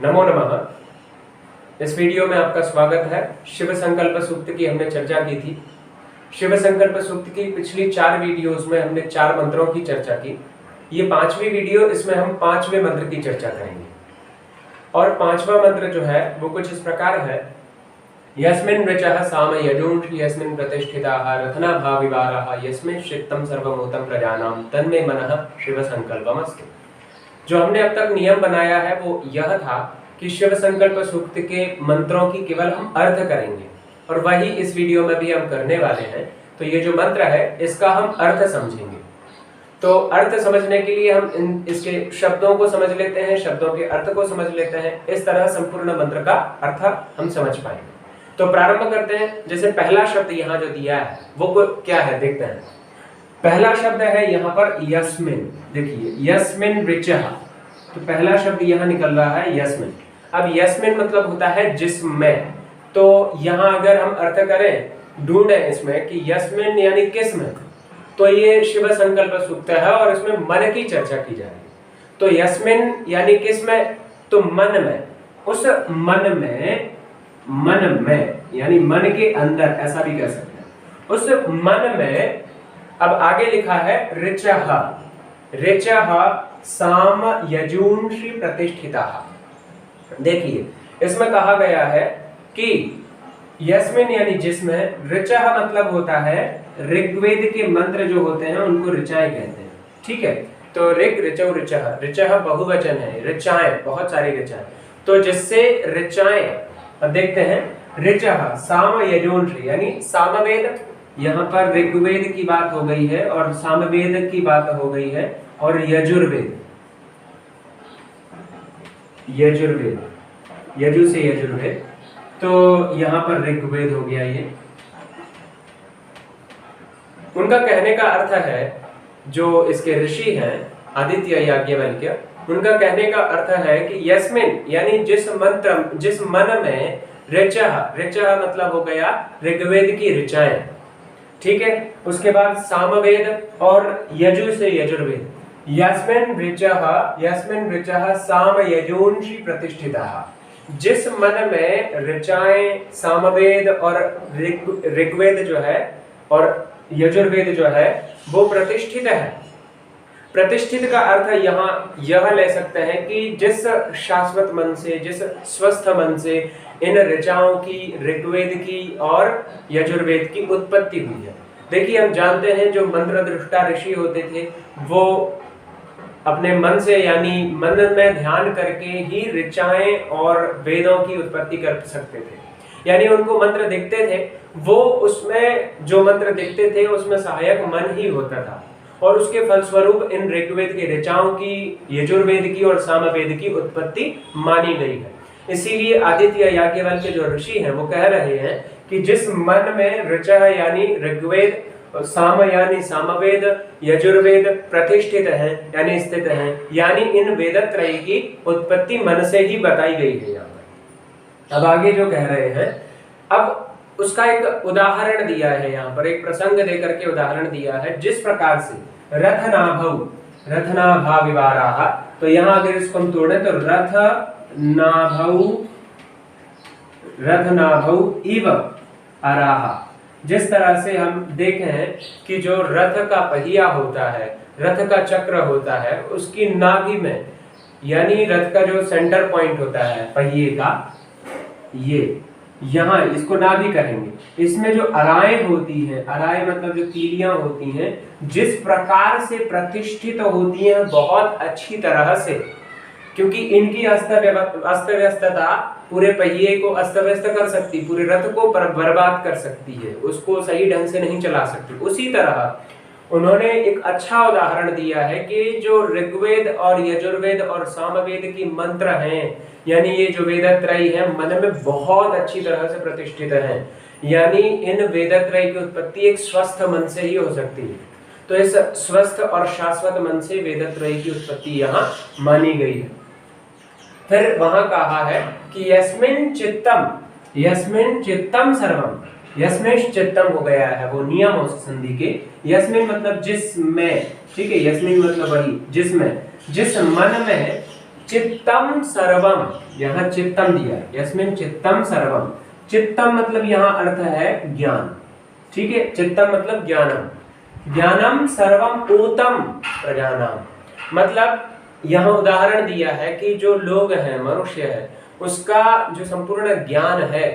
नमो नमः। इस वीडियो में आपका स्वागत है। शिव संकल्प सूक्त की हमने चर्चा की थी। शिव संकल्प सूक्त की पिछली 4 वीडियोस में हमने 4 मंत्रों की चर्चा की। ये 5वीं वीडियो, इसमें हम 5वें मंत्र की चर्चा करेंगे। और 5वां मंत्र जो है वो कुछ इस प्रकार है। यस्मिन् ऋचः साम यजुंषि यस्मिन् प्रतिष्ठिताः रत्ना भाविवाराः यस्मिन् चित्तं सर्वभूतं प्रजानां तन्मे मनः शिव संकल्पमस्तु। जो हमने अब तक नियम बनाया है वो यह था कि शिव संकल्प सूक्त के मंत्रों की केवल हम अर्थ करेंगे, और वही इस वीडियो में भी हम करने वाले हैं। तो ये जो मंत्र है इसका हम अर्थ समझेंगे। तो अर्थ समझने के लिए हम इसके शब्दों को समझ लेते हैं, शब्दों के अर्थ को समझ लेते हैं। इस तरह संपूर्ण मंत्र का अर्थ हम समझ पाएंगे। तो प्रारंभ करते हैं। जैसे पहला शब्द यहाँ जो दिया है वो क्या है, देखते हैं। पहला शब्द है यहाँ पर यस्मिन। देखिए यस्मिन ऋचः, तो पहला शब्द यहाँ निकल रहा है यस्मिन। अब यस्मिन मतलब होता है जिसमें। तो यहाँ अगर हम अर्थ करें, ढूंढे इसमें कि यस्मिन यानी किसमें, तो ये शिव संकल्प सूक्त है और इसमें मन की चर्चा की जा रही है। तो यस्मिन यानी किसमें, तो मन में, उस मन में यानी मन के अंदर, ऐसा भी कह सकते हैं। उस मन में अब आगे लिखा है ऋचः। ऋचः साम यजुंषि प्रतिष्ठिताः। देखिए इसमें कहा गया है कि यस्मिन यानी जिसमें, ऋचः मतलब होता है ऋग्वेद के मंत्र जो होते हैं उनको ऋचाएं कहते हैं। ठीक है, तो ऋग ऋचौ ऋचः, ऋचः बहुवचन है, ऋचाएं, बहुत सारी ऋचाएं। तो जिससे ऋचाएं, अब देखते हैं ऋचः साम यजुंषि यानी सामवेद। यहाँ पर ऋग्वेद की बात हो गई है और सामवेद की बात हो गई है, और यजुर्वेद, यजुर्वेद, यजु से यजुर्वेद, तो यहाँ पर ऋग्वेद हो गया। ये उनका कहने का अर्थ है, जो इसके ऋषि हैं आदित्य याज्ञवल्क्य, उनका कहने का अर्थ है कि यस्मिन यानी जिस मन में ऋचः, ऋचः मतलब हो गया ऋग्वेद की ऋचाएं। ठीक है, उसके बाद सामवेद और यजु से यजुर्वेद। यस्मिन् ऋचः साम यजुंषि प्रतिष्ठिताः। जिस मन में ऋचाएं, सामवेद और ऋग्वेद जो है और यजुर्वेद जो है वो प्रतिष्ठित है। प्रतिष्ठित का अर्थ यहाँ यह ले सकते हैं कि जिस शाश्वत मन से, जिस स्वस्थ मन से इन ऋचाओं की, ऋग्वेद की और यजुर्वेद की उत्पत्ति हुई है। देखिए हम जानते हैं जो मंत्र दृष्टा ऋषि होते थे वो अपने मन से यानी मन में ध्यान करके ही ऋचाएं और वेदों की उत्पत्ति कर सकते थे। यानी उनको मंत्र दिखते थे, वो उसमें जो मंत्र दिखते थे उसमें सहायक मन ही होता था, और उसके फलस्वरूप इन ऋग्वेद की ऋचाओं की, यजुर्वेद की और सामवेद की उत्पत्ति मानी गई है। इसीलिए आदित्य याज्ञवल्क्य जो ऋषि हैं वो कह रहे हैं कि जिस मन में ऋचः यानी ऋग्वेद, साम यानी सामवेद, यजुर्वेद प्रतिष्ठित है यानी स्थित है, यानी इन वेदत्रय की उत्पत्ति मन से ही बताई गई है यहाँ पर। अब आगे जो कह रहे हैं, अब उसका एक उदाहरण दिया है यहाँ पर, एक प्रसंग देकर के उदाहरण दिया है। जिस प्रकार से रथनाभाविवाराः, तो यहाँ अगर इसको हम तोड़े तो रथनाभौ इव अराहा। जिस तरह से हम देखें कि जो रथ का पहिया होता है, रथ का चक्र होता है, उसकी नाभि में यानी रथ का जो सेंटर पॉइंट होता है पहिए का, ये यहाँ इसको नाभि कहेंगे। इसमें जो अराएं होती हैं, अराएं मतलब जो तीलियां होती हैं, जिस प्रकार से प्रतिष्ठित होती हैं बहुत अच्छी तरह से, क्योंकि इनकी अस्त व्यस्तता पूरे पहिए को अस्त व्यस्त कर सकती, पूरे रथ को बर्बाद कर सकती है, उसको सही ढंग से नहीं चला सकती। उसी तरह उन्होंने एक अच्छा उदाहरण दिया है कि जो ऋग्वेद और यजुर्वेद और सामवेद की मंत्र हैं, यानी ये जो वेदत्रय है मन में बहुत अच्छी तरह से प्रतिष्ठित है, यानी इन वेदत्रय की उत्पत्ति एक स्वस्थ मन से ही हो सकती है। तो इस स्वस्थ और शाश्वत मन से वेदत्रय की उत्पत्ति यहाँ मानी गई है। फिर वहां कहा है कि यस्मिन् चित्तम सर्वम, यस्मिन् चित्तम हो गया है वो नियम से संधि के। यस्मिन् मतलब जिसमें, ठीक है, यस्मिन् मतलब वही जिसमें, जिस मन में चित्तम सर्वम, यहाँ चित्तम दिया है, यस्मिन चित्तम सर्वम। चित्तम मतलब यहाँ अर्थ है ज्ञान, ठीक है, चित्तम मतलब ज्ञानम, ज्ञानम सर्वम ओतम प्रजानाम, मतलब यहाँ उदाहरण दिया है कि जो लोग हैं, मनुष्य है, उसका जो संपूर्ण ज्ञान है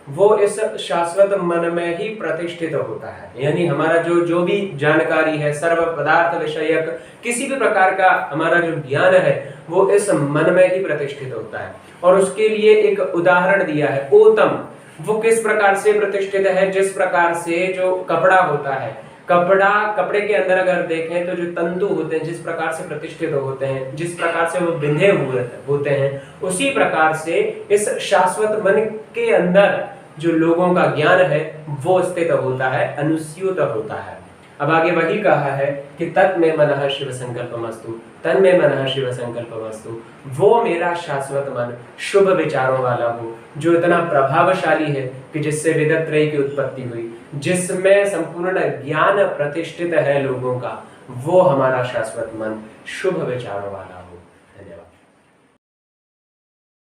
वो इस शाश्वत मन में ही प्रतिष्ठित होता है। यानी हमारा जो भी जानकारी है, सर्व पदार्थ विषयक किसी भी प्रकार का हमारा जो ज्ञान है वो इस मन में ही प्रतिष्ठित होता है। और उसके लिए एक उदाहरण दिया है ओतम, वो किस प्रकार से प्रतिष्ठित है, जिस प्रकार से जो कपड़ा होता है, कपड़े के अंदर अगर देखें तो जो तंतु होते हैं जिस प्रकार से प्रतिष्ठित होते हैं, जिस प्रकार से वो बिंधे हुए होते हैं, उसी प्रकार से इस शाश्वत मन के अंदर जो लोगों का ज्ञान है वो स्थित होता है, अनुस्यूत होता है। अब आगे वही कहा है कि तत् में मनः शिव संकल्पमस्तु, तन में मनः शिव संकल्पमस्तु, वो मेरा शाश्वत मन शुभ विचारों वाला हो, जो इतना प्रभावशाली है कि जिससे विदत्रयी की उत्पत्ति हुई, जिसमें संपूर्ण ज्ञान प्रतिष्ठित है लोगों का, वो हमारा शाश्वत मन शुभ विचारों वाला हो। धन्यवाद।